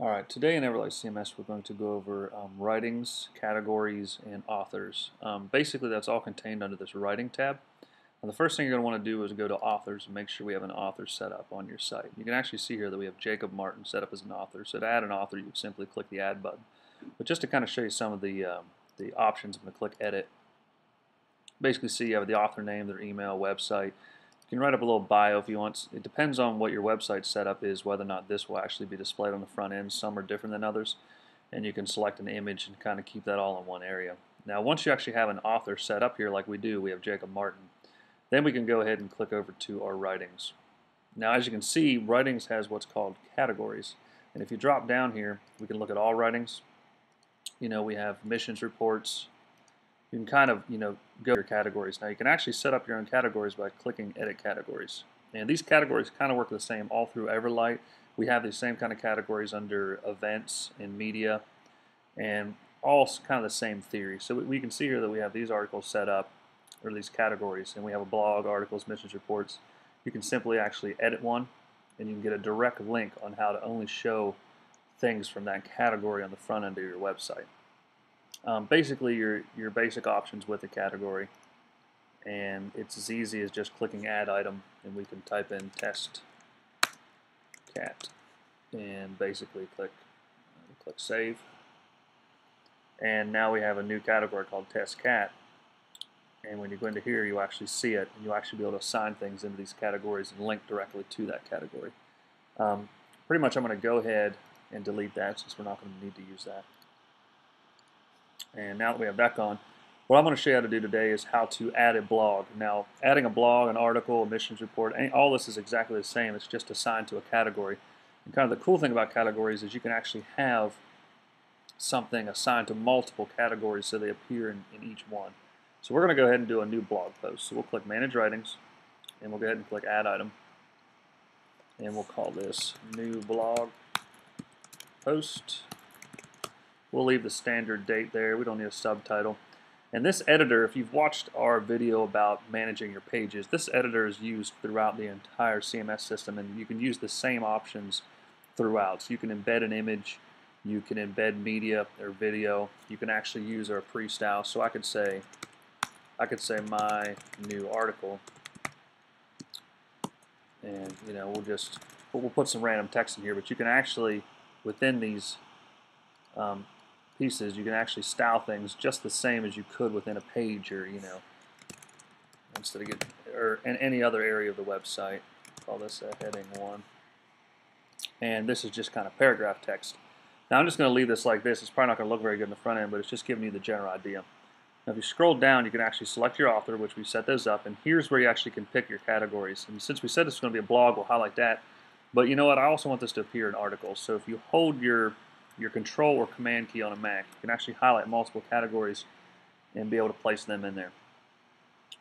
Alright, today in EverlightCMS we're going to go over writings, categories, and authors. Basically that's all contained under this writing tab. And the first thing you're going to want to do is go to authors and make sure we have an author set up on your site. You can actually see here that we have Jacob Martin set up as an author. So to add an author you would simply click the add button. But just to kind of show you some of the options, I'm going to click edit. Basically see you have the author name, their email, website. You can write up a little bio if you want. It depends on what your website setup is, whether or not this will actually be displayed on the front end. Some are different than others. And you can select an image and kind of keep that all in one area. Now once you actually have an author set up here like we do, we have Jacob Martin, then we can go ahead and click over to our writings. Now as you can see, writings has what's called categories. And if you drop down here, we can look at all writings. We have missions reports. You can kind of, go to your categories. Now you can actually set up your own categories by clicking Edit Categories. And these categories kind of work the same all through Everlight. We have these same kind of categories under Events and Media, and all kind of the same theory. So we can see here that we have these articles set up, or these categories, and we have a blog, articles, missions reports. You can simply actually edit one, and you can get a direct link on how to only show things from that category on the front end of your website. Basically your basic options with the category, and it's as easy as just clicking add item, and we can type in test cat and basically click save, and now we have a new category called test cat. And when you go into here you actually see it, and you'll actually be able to assign things into these categories and link directly to that category. Pretty much I'm going to go ahead and delete that since we're not going to need to use that. And now that we have that gone, what I'm going to show you how to do today is how to add a blog. Now, adding a blog, an article, a missions report, all this is exactly the same. It's just assigned to a category. And kind of the cool thing about categories is you can actually have something assigned to multiple categories so they appear in each one. So we're going to go ahead and do a new blog post. So we'll click Manage Writings, and we'll go ahead and click Add Item. And we'll call this New Blog Post. We'll leave the standard date there. We don't need a subtitle. And this editor, if you've watched our video about managing your pages, this editor is used throughout the entire CMS system, and you can use the same options throughout. So you can embed an image, you can embed media or video, you can actually use our pre-style. So I could say my new article, and we'll put some random text in here, but you can actually, within these pieces, you can actually style things just the same as you could within a page, or instead of or in any other area of the website. Call this a heading 1, and this is just kind of paragraph text. Now I'm just going to leave this like this. It's probably not going to look very good in the front end, but it's just giving you the general idea. Now if you scroll down, you can actually select your author, which we set those up, and here's where you actually can pick your categories. And since we said this is going to be a blog, we'll highlight that. But you know what? I also want this to appear in articles. So if you hold your Control or Command key on a Mac, you can actually highlight multiple categories and be able to place them in there.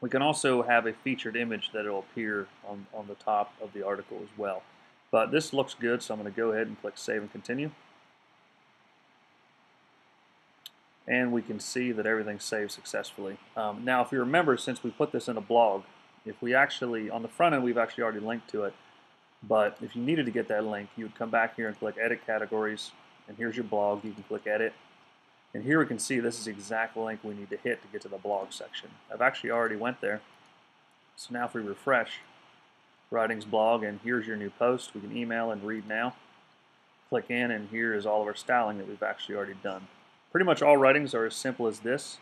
We can also have a featured image that will appear on the top of the article as well. But this looks good, so I'm going to go ahead and click Save and Continue. And we can see that everything's saved successfully. Now if you remember, since we put this in a blog, if we actually, on the front end we've actually already linked to it, but if you needed to get that link, you would come back here and click Edit Categories, and here's your blog. You can click Edit, and here we can see this is the exact link we need to hit to get to the blog section. I've actually already went there. So now if we refresh Writings blog, and here's your new post, we can email and read now. Click in, and here is all of our styling that we've actually already done. Pretty much all writings are as simple as this.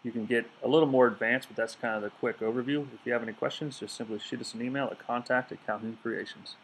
You can get a little more advanced, but that's kind of the quick overview. If you have any questions, just simply shoot us an email at contact@CalhounCreations.